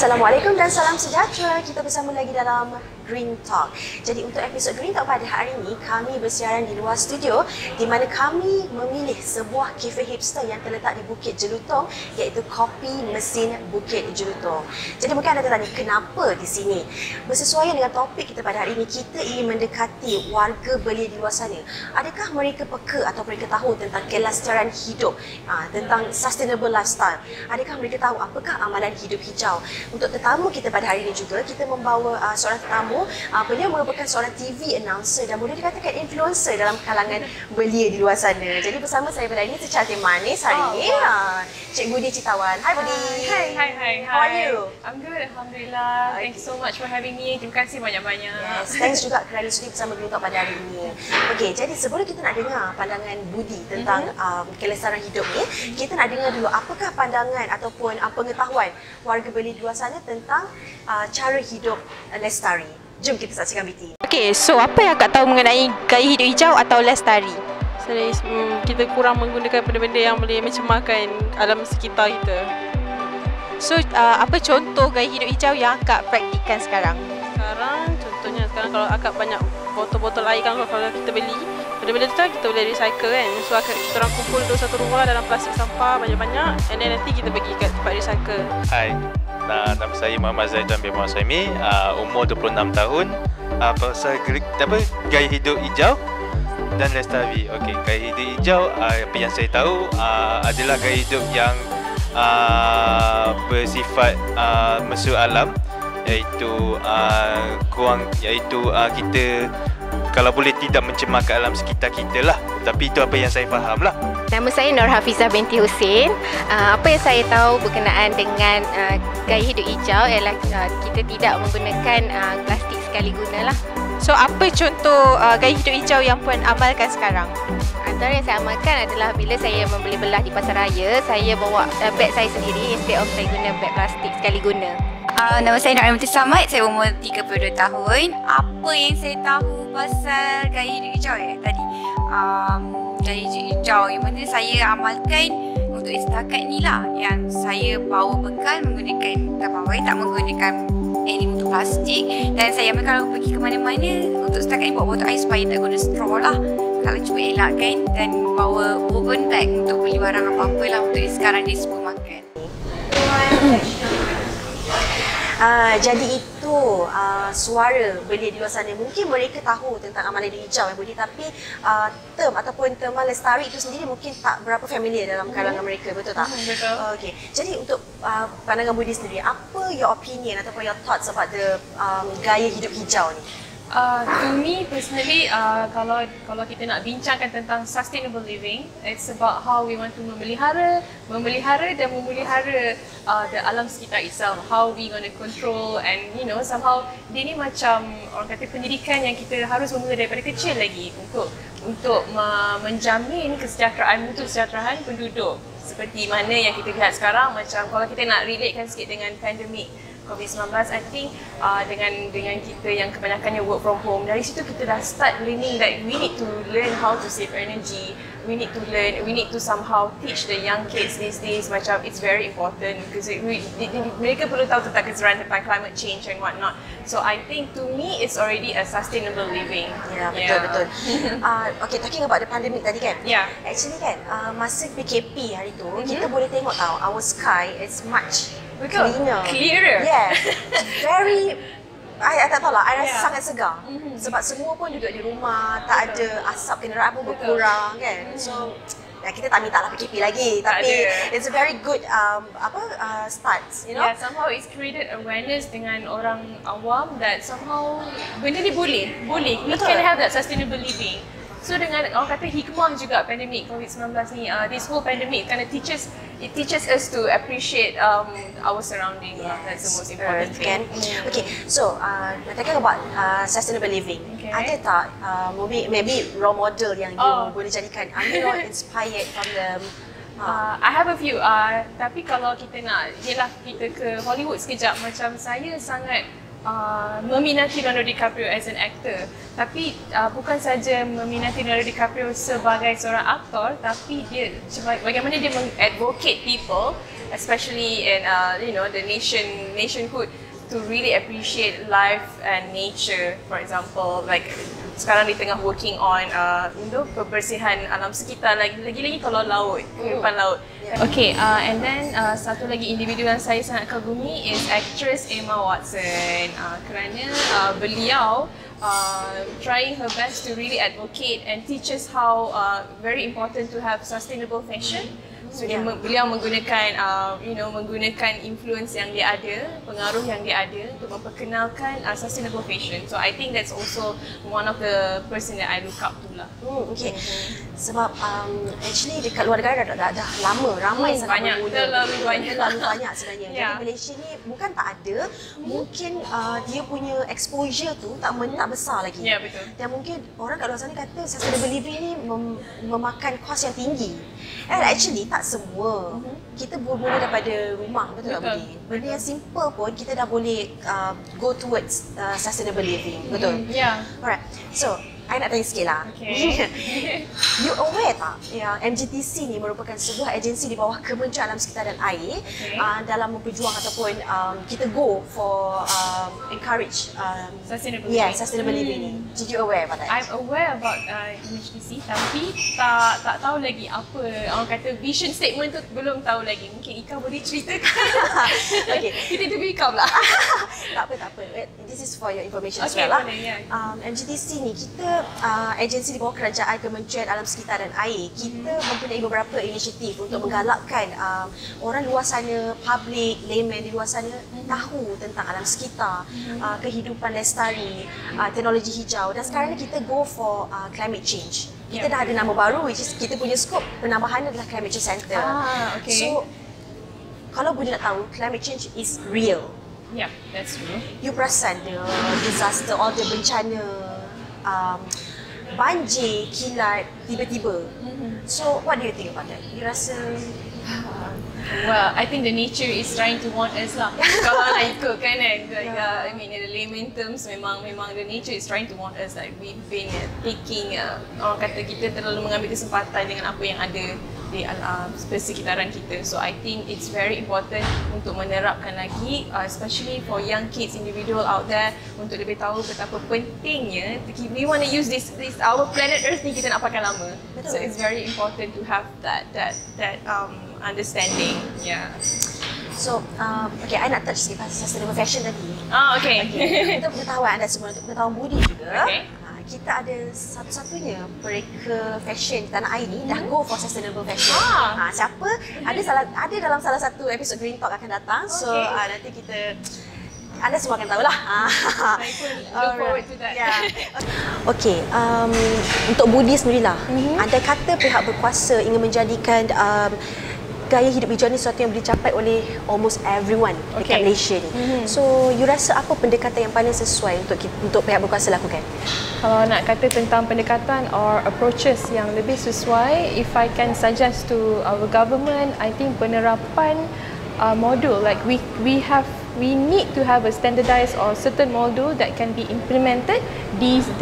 Assalamualaikum dan salam sejahtera. Kita bersama lagi dalam Green Talk. Jadi untuk episod Green Talk pada hari ini, kami bersiaran di luar studio di mana kami memilih sebuah kafe hipster yang terletak di Bukit Jelutong, iaitu Kopi Mesin Bukit Jelutong. Jadi mungkin anda tanya kenapa di sini. Bersesuaian dengan topik kita pada hari ini, kita ingin mendekati warga belia di luar sana. Adakah mereka peka atau mereka tahu tentang kelestarian hidup, tentang sustainable lifestyle? Adakah mereka tahu apakah amalan hidup hijau? Untuk tetamu kita pada hari ini juga, kita membawa seorang tetamu. Beliau merupakan seorang TV announcer dan boleh dikatakan influencer dalam kalangan belia di luar sana. Jadi bersama saya pada hari ini secantik manis hari ini, Cik Budi Citawan. Hai Budi. Hai. How are you? I'm good, Alhamdulillah. Thank you so much for having me. Terima kasih banyak-banyak. Yes, thanks juga kerana sudi bersama Green Talk pada hari ini. Okey, jadi sebelum kita nak dengar pandangan Budi tentang kelestarian hidup ni, kita nak dengar dulu apakah pandangan ataupun pengetahuan warga belia di luar sana tentang cara hidup lestari. Jom kita saksikan BT. Okey, so apa yang akak tahu mengenai gaya hidup hijau atau lestari? Kita kurang menggunakan benda-benda yang boleh mencemarkan alam sekitar kita. So, apa contoh gaya hidup hijau yang akak praktikkan sekarang? Contohnya kalau akak banyak botol-botol air kan kalau kita beli, benda-benda tu kan kita boleh recycle kan. So kita orang kumpul dulu satu rumah dalam plastik sampah banyak-banyak, and then nanti kita pergi kat tempat recycle. Hai, nama saya Muhammad Zaidan bin Muhammad Suhaimi, umur 26 tahun. Pasal gaya hidup hijau dan lestari. Okey, gaya hidup hijau apa yang saya tahu adalah gaya hidup yang bersifat mesra alam, iaitu kita kalau boleh tidak mencemarkan alam sekitar kita lah. Tapi itu apa yang saya faham lah. Nama saya Nur Hafizah binti Hussein. Apa yang saya tahu berkenaan dengan gaya hidup hijau ialah kita tidak menggunakan plastik sekali guna lah. So, apa contoh gaya hidup hijau yang puan amalkan sekarang? Antara yang saya amalkan adalah bila saya membeli belah di pasar raya, saya bawa beg saya sendiri instead of saya guna beg plastik sekali guna. Nama saya Nur Aimati Samad, saya umur 32 tahun. Apa yang saya tahu pasal gaya hidup hijau tadi? Gaya hidup hijau yang mana saya amalkan untuk setakat ni lah, yang saya bawa bekal menggunakan Tupperware, tak menggunakan any bentuk plastik, dan saya amalkan kalau pergi ke mana-mana untuk setakat ni bawa botol air supaya tak guna straw lah. Kalau cuba elakkan, dan bawa woven bag untuk beli barang apa-apa lah untuk sekarang di supermarket. Jadi itu suara belia di luar sana. Mungkin mereka tahu tentang amalan hidup hijau Budi, tapi term ataupun terma lestari itu sendiri mungkin tak berapa familiar dalam kalangan mereka, betul tak? Betul. Okey. Jadi untuk pandangan Budi sendiri, apa your opinion ataupun your thoughts about the gaya hidup hijau ni? To me personally, kalau kita nak bincangkan tentang sustainable living, it's about how we want to memelihara dan memelihara the alam sekitar itself. How we gonna control, and somehow dia ni macam orang kata pendidikan yang kita harus memulai daripada kecil lagi untuk menjamin kesejahteraan penduduk. Seperti mana yang kita lihat sekarang, macam kalau kita nak relatekan sikit dengan pandemik COVID-19, I think dengan kita yang kebanyakannya work from home, dari situ kita dah start learning that we need to learn how to save energy. We need to somehow teach the young kids these days, macam it's very important because mereka perlu tahu tentang kesedaran tentang climate change and whatnot. So I think to me it's already a sustainable living. Ya, betul. Okay, talking about the pandemic tadi kan? Yeah. Actually kan, masa PKP hari tu, kita boleh tengok tahu our sky is much clearer. Yeah. Very, I tak tahu lah, I rasa sangat segar. Sebab semua pun duduk di rumah, tak ada asap kenderaan pun berkurang kan. So, kita tak minta lah PKP lagi, tapi it's a very good start, Yeah, somehow it's created awareness dengan orang awam that somehow benda ni boleh. We can have that sustainable living. So dengan orang kata hikmah juga pandemik COVID-19 ni, this whole pandemic kind of teaches us to appreciate our surrounding. That's the most important thing. Okay, so talking about sustainable living, ada tak maybe role model yang you boleh jadikan? Are you not inspired from them? I have a few, tapi kalau kita nak kita ke Hollywood sekejap, macam saya sangat meminati Leonardo DiCaprio as an actor, tapi bukan saja meminati Leonardo DiCaprio sebagai seorang aktor, tapi dia bagaimana dia mengadvocate people especially in the nationhood, to really appreciate life and nature. For example, like sekarang di tengah working on kebersihan alam sekitar, lagi-lagi kalau laut, kehidupan laut. Okay, and then satu lagi individu yang saya sangat kagumi is actress Emma Watson, kerana beliau trying her best to really advocate and teach us how very important to have sustainable fashion. So beliau menggunakan menggunakan influence yang dia ada, pengaruh yang dia ada untuk memperkenalkan sustainable fashion. So I think that's also one of the person that I look up to lah. Okay. Sebab actually dekat luar negara dah lama ramai sangat banyak, terlalu banyak sebenarnya. Jadi Malaysia ni bukan tak ada, mungkin dia punya exposure tu tak besar lagi. Ya, betul. Dan mungkin orang kat luar sana kata sustainable living ni memakan kos yang tinggi. Actually tak semua. Kita bermula daripada rumah, betul tak Budi? Benda yang simple pun kita dah boleh go towards sustainable living, betul? Yeah. Alright. So, I nak tanya sikit lah. Okay. You aware tak yang MGTC ni merupakan sebuah agensi di bawah Kementerian Alam Sekitar dan Air dalam memperjuang ataupun kita go for encourage sustainable living ni. Did you aware about that? I'm aware about MGTC, tapi tak tahu lagi apa orang kata vision statement tu, belum tahu lagi. Mungkin Ika boleh ceritakan. Okay. Kita tunggu Ika pula. Tak apa. This is for your information as well lah. MGTC ni kita agensi di bawah kerajaan Kementerian Alam Sekitar dan Air. Kita mempunyai beberapa inisiatif untuk menggalakkan orang luar sana, public, layman di luar sana tahu tentang alam sekitar, kehidupan lestari, teknologi hijau, dan sekarang ni kita go for climate change. Kita dah ada nama baru, which is kita punya scope penambahan adalah Climate Change Center. Okay. So kalau Budi nak tahu, climate change is real. Yeah, that's true. You perasan the disaster, all the bencana, banjir, kilat, tiba-tiba. So, what do you think about that? You rasa... Well, I think the nature is trying to warn us lah. Kalau nak ikutkan kan, I mean in the layman terms, memang the nature is trying to warn us that we've been taking, orang kata kita terlalu mengambil kesempatan dengan apa yang ada di persekitaran kita. So I think it's very important untuk menerapkan lagi, especially for young kids, individual out there, untuk lebih tahu betapa pentingnya we want to use this our planet Earth ni kita nak pakai lama. So it's very important to have that understanding. Yeah. So, okay, I nak touch sikit pasal sustainable fashion tadi. Okay. Untuk pengetahuan anda semua, untuk pengetahuan Budi juga, Okay. kita ada satu-satunya mereka fashion tanah air ni dah go for sustainable fashion. Siapa? Ada dalam salah satu episod Green Talk akan datang. So, nanti kita anda semua akan tahulah. I pun look forward to that. Yeah. Okay, untuk Budi sendirilah, anda kata pihak berkuasa ingin menjadikan gaya hidup hijau ni sesuatu yang boleh dicapai oleh almost everyone dekat Malaysia ni. So, you rasa apa pendekatan yang paling sesuai untuk pihak berkuasa lakukan? Kalau nak kata tentang pendekatan or approaches yang lebih sesuai, if I can suggest to our government, I think penerapan modul, like we need to have a standardized or certain module that can be implemented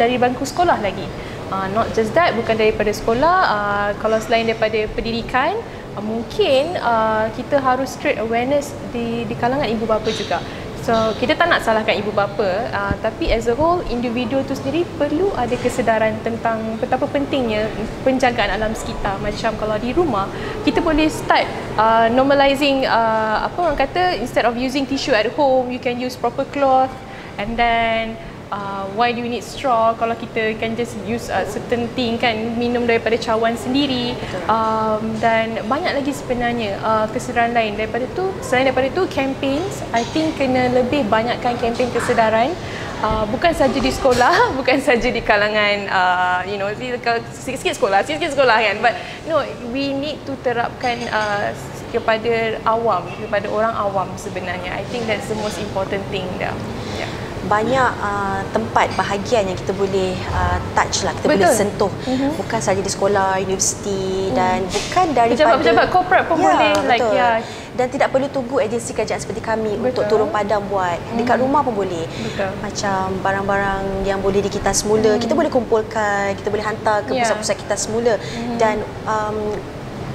dari bangku sekolah lagi. Not just that, bukan daripada sekolah, kalau selain daripada pendidikan, mungkin kita harus create awareness di kalangan ibu bapa juga. So, kita tak nak salahkan ibu bapa, tapi as a whole, individu tu sendiri perlu ada kesedaran tentang betapa pentingnya penjagaan alam sekitar. Macam kalau di rumah, kita boleh start normalizing, apa orang kata, instead of using tissue at home, you can use proper cloth. And then why do you need straw kalau kita can just use certain thing kan, minum daripada cawan sendiri. Dan banyak lagi sebenarnya kesedaran lain daripada tu. Selain daripada tu, campaigns, I think kena lebih banyakkan kempen kesedaran, bukan saja di sekolah, bukan saja di kalangan sikit-sikit sekolah kan, but we need to terapkan kepada awam, kepada orang awam sebenarnya. I think that's the most important thing dah. Banyak tempat bahagian yang kita boleh touch lah, kita boleh sentuh. Bukan saja di sekolah, universiti dan bukan daripada pejabat-pejabat korporat pun boleh. Dan tidak perlu tunggu agensi kerajaan seperti kami untuk turun padam buat. Dekat rumah pun boleh. Macam barang-barang yang boleh dikitas semula, kita boleh kumpulkan, kita boleh hantar ke pusat-pusat kitas semula. Dan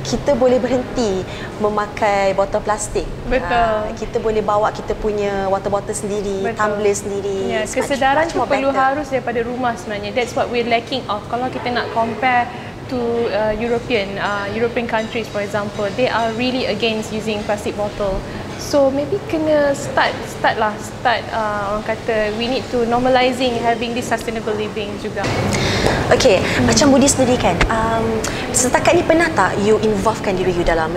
kita boleh berhenti memakai botol plastik. Betul. Kita boleh bawa kita punya water bottle sendiri, tumbler sendiri. Ya, kesedaran tu perlu harus daripada rumah sebenarnya. That's what we're lacking of. Kalau kita nak compare to European countries, for example, they are really against using plastic bottle. So maybe kena start orang kata we need to normalizing having this sustainable living juga. Okay, macam Budi sendiri kan, setakat ni pernah tak you involvekan diri you dalam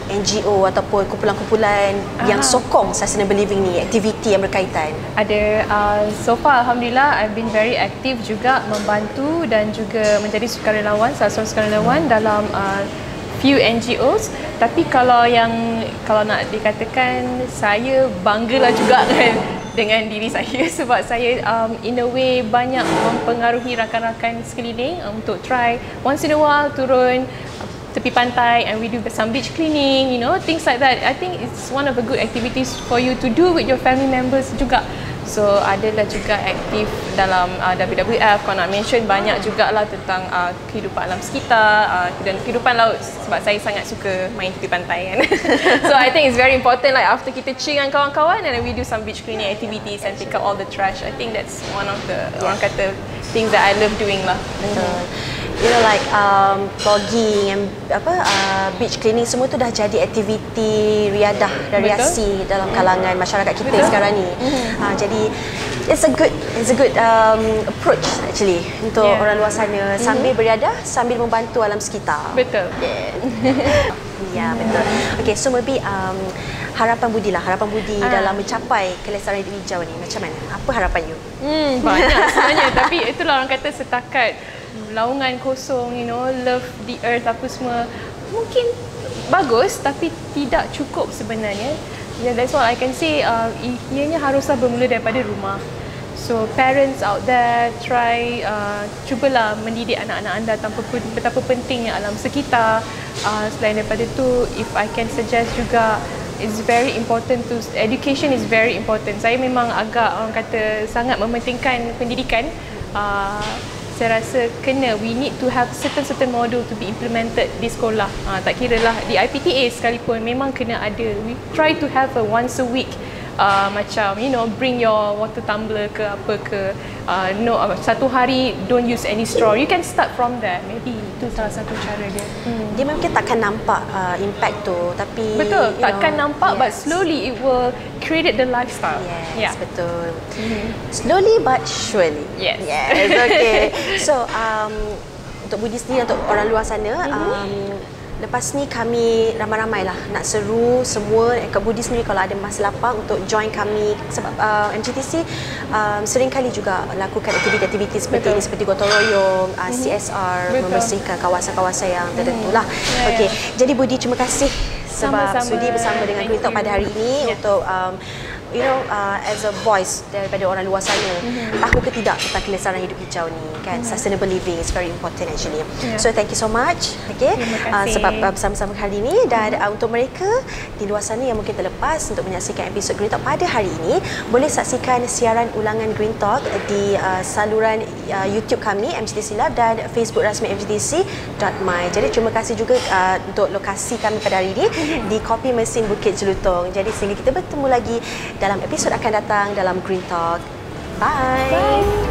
NGO ataupun kumpulan-kumpulan yang sokong sustainable living ni, aktiviti yang berkaitan? Ada, so far Alhamdulillah I've been very active juga membantu dan juga menjadi sukarelawan, salah seorang sukarelawan dalam few NGOs. Tapi kalau nak dikatakan, saya banggalah juga dengan diri saya sebab saya in a way banyak mempengaruhi rakan-rakan sekeliling untuk try once in a while turun tepi pantai and we do some beach cleaning, things like that. I think it's one of the good activities for you to do with your family members juga. So adalah juga aktif dalam WWF. Kalau nak mention banyak jugalah tentang kehidupan alam sekitar dan kehidupan laut sebab saya sangat suka main tepi pantai kan. So I think it's very important like after kita chill dengan kawan-kawan and then we do some beach cleaning activities and pick up all the trash. I think that's one of the orang kata things that I love doing lah. Like vlogging and beach cleaning semua tu dah jadi aktiviti riadah dan riasi dalam kalangan masyarakat kita sekarang ni. Jadi it's a good approach actually untuk orang luar sana sambil beriadah sambil membantu alam sekitar. Betul. Ya, betul. Okay, so maybe harapan Budi dalam mencapai kelestarian hidup hijau ni macam mana? Apa harapan you? Banyak sebenarnya tapi itulah orang kata setakat laungan kosong, love the earth apa semua mungkin bagus tapi tidak cukup sebenarnya. Yeah, that's what I can say. Ianya haruslah bermula daripada rumah. So parents out there try cubalah mendidik anak-anak anda betapa pentingnya alam sekitar. Selain daripada tu, if I can suggest juga, it's very important to education is very important. Saya memang agak orang kata sangat mementingkan pendidikan. Saya rasa we need to have certain module to be implemented di sekolah. Tak kira lah di IPTA sekalipun memang kena ada. We try to have a once a week macam bring your water tumbler ke apa ke, satu hari don't use any straw. You can start from there. Maybe itu salah satu cara dia. Dia mungkin takkan nampak impact tu tapi betul, takkan nampak but slowly it will create the lifestyle. Yes, betul. Slowly but surely. Yes. Okay. So untuk Budi sendiri, untuk orang luar sana, lepas ni kami ramai-ramai lah nak seru semua kat Budi sendiri kalau ada masa lapang untuk join kami sebab MGTC sering kali juga lakukan aktiviti-aktiviti seperti ini, seperti gotong royong, CSR, membersihkan kawasan-kawasan yang tertentu lah. Okay, jadi Budi terima kasih sebab sudi bersama dengan Green Talk pada hari ini untuk as a voice daripada orang luar sana, tahu ke tidak tentang kelestarian hidup hijau ni kan. Sustainable living is very important actually. So thank you so much sebab bersama-sama hari ini. Dan untuk mereka di luar sana yang mungkin terlepas untuk menyaksikan episod Green Talk pada hari ini, boleh saksikan siaran ulangan Green Talk di saluran YouTube kami MGTC Lab dan Facebook rasmi mgtc.my. Jadi terima kasih juga untuk lokasi kami pada hari ini di Kopi Mesin Bukit Jelutong. Jadi sehingga kita bertemu lagi dalam episod akan datang dalam Green Talk. Bye.